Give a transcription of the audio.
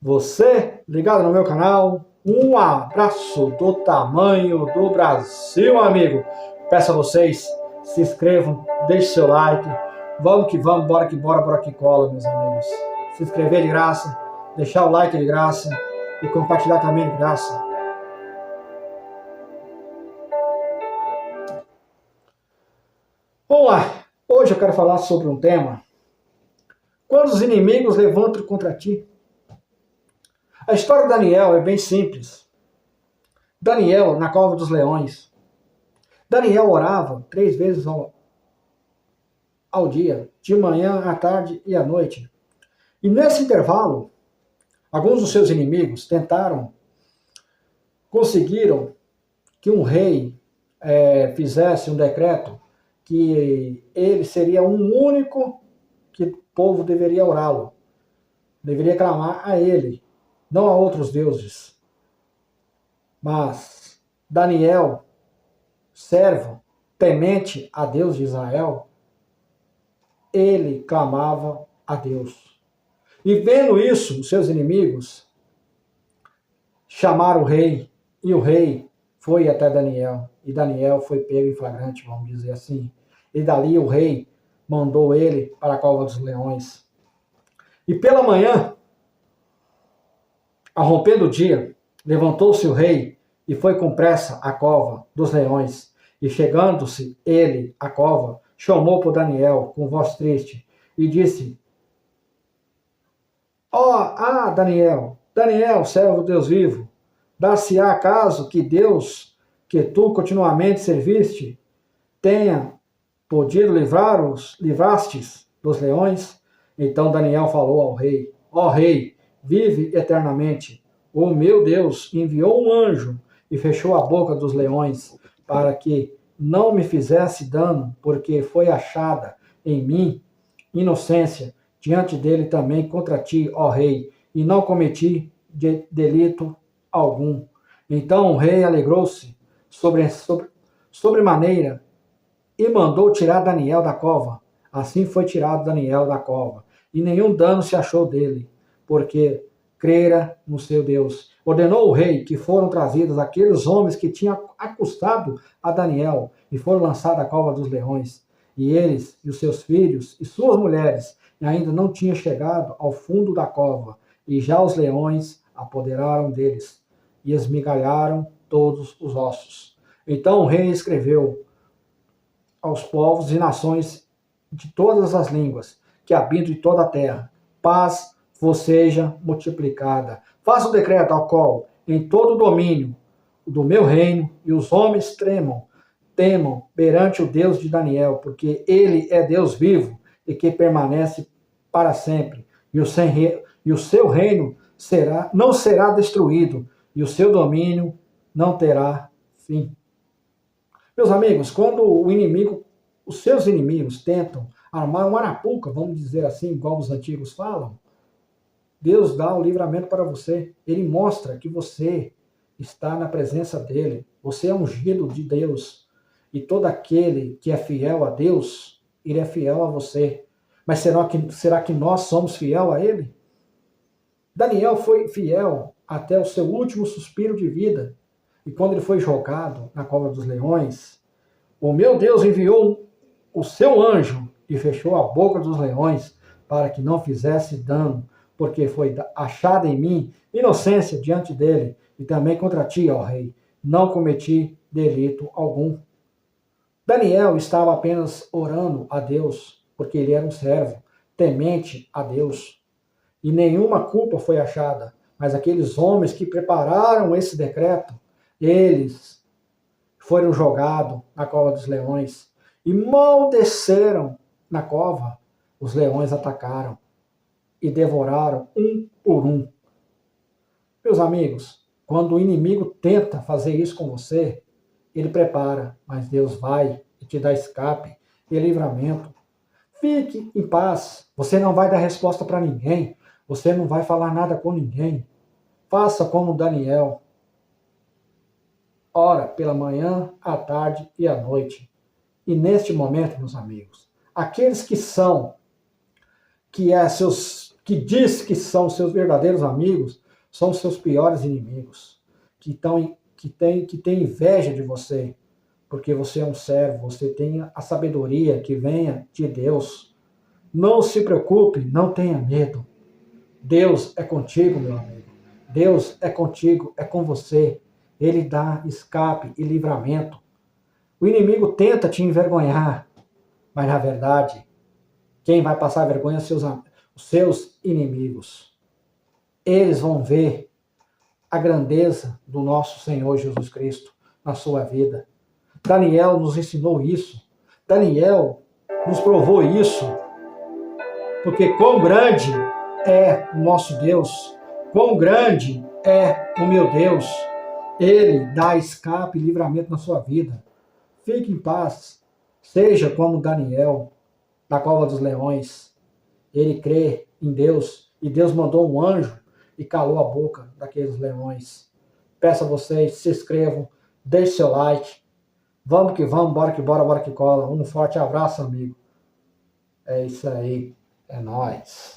você ligado no meu canal. Um abraço do tamanho do Brasil, amigo. Peço a vocês, se inscrevam, deixe seu like. Vamos que vamos, bora que bora, bora que cola, meus amigos. Se inscrever de graça, deixar o like de graça e compartilhar também de graça. Vamos lá, hoje eu quero falar sobre um tema: quando os inimigos levantam contra ti. A história de Daniel é bem simples. Daniel na cova dos leões. Daniel orava 3 vezes ao dia, de manhã, à tarde e à noite. E nesse intervalo, alguns dos seus inimigos conseguiram que um rei fizesse um decreto que ele seria um único que o povo deveria orá-lo, deveria clamar a ele, não a outros deuses. Mas Daniel, servo, temente a Deus de Israel, ele clamava a Deus. E vendo isso, os seus inimigos chamaram o rei, e o rei foi até Daniel, e Daniel foi pego em flagrante, vamos dizer assim. E dali o rei mandou ele para a cova dos leões. E pela manhã, ao romper do dia, levantou-se o rei e foi com pressa à cova dos leões. E chegando-se ele à cova, chamou por Daniel com voz triste e disse: Daniel, Daniel, servo de Deus vivo, dar-se-á acaso que Deus, que tu continuamente serviste, tenha podido livrastes dos leões? Então Daniel falou ao rei: Ó rei, vive eternamente. O meu Deus enviou um anjo e fechou a boca dos leões, para que não me fizesse dano, porque foi achada em mim inocência diante dele também contra ti, ó rei, e não cometi delito algum. Então o rei alegrou-se sobremaneira e mandou tirar Daniel da cova. Assim foi tirado Daniel da cova, e nenhum dano se achou dele, porque crera no seu Deus. Ordenou o rei que foram trazidos aqueles homens que tinham acustado a Daniel e foram lançados à cova dos leões. E eles e os seus filhos e suas mulheres ainda não tinham chegado ao fundo da cova, e já os leões apoderaram deles e esmigalharam todos os ossos. Então o rei escreveu aos povos e nações de todas as línguas que habitam em toda a terra: paz vos seja multiplicada. Faça o decreto ao qual em todo o domínio do meu reino e os homens temam perante o Deus de Daniel, porque ele é Deus vivo e que permanece para sempre, e o seu reino não será destruído, e o seu domínio não terá fim. Meus amigos, quando os seus inimigos tentam armar uma arapuca, vamos dizer assim, igual os antigos falam, Deus dá o livramento para você. Ele mostra que você está na presença dele. Você é ungido de Deus. E todo aquele que é fiel a Deus, ele é fiel a você. Mas será que nós somos fiel a ele? Daniel foi fiel até o seu último suspiro de vida. E quando ele foi jogado na cova dos leões, o meu Deus enviou o seu anjo e fechou a boca dos leões para que não fizesse dano, porque foi achada em mim inocência diante dele, e também contra ti, ó rei, não cometi delito algum. Daniel estava apenas orando a Deus, porque ele era um servo, temente a Deus, e nenhuma culpa foi achada, mas aqueles homens que prepararam esse decreto, eles foram jogados na cova dos leões, e mal desceram na cova, os leões atacaram e devoraram um por um. Meus amigos, quando o inimigo tenta fazer isso com você, ele prepara, mas Deus vai e te dá escape e livramento. Fique em paz, você não vai dar resposta para ninguém, você não vai falar nada com ninguém. Faça como Daniel. Ora pela manhã, à tarde e à noite. E neste momento, meus amigos, aqueles que que diz que são seus verdadeiros amigos, são seus piores inimigos, que tem inveja de você, porque você é um servo, você tem a sabedoria que venha de Deus. Não se preocupe, não tenha medo. Deus é contigo, meu amigo. Deus é contigo, é com você. Ele dá escape e livramento. O inimigo tenta te envergonhar, mas na verdade, quem vai passar vergonha são os seus inimigos. Eles vão ver a grandeza do nosso Senhor Jesus Cristo na sua vida. Daniel nos ensinou isso. Daniel nos provou isso. Porque quão grande é o nosso Deus, quão grande é o meu Deus. Ele dá escape e livramento na sua vida. Fique em paz. Seja como Daniel, na cova dos leões. Ele crê em Deus e Deus mandou um anjo e calou a boca daqueles leões. Peço a vocês, se inscrevam, deixe seu like. Vamos que vamos, bora que bora, bora que cola. Um forte abraço, amigo. É isso aí. É nóis.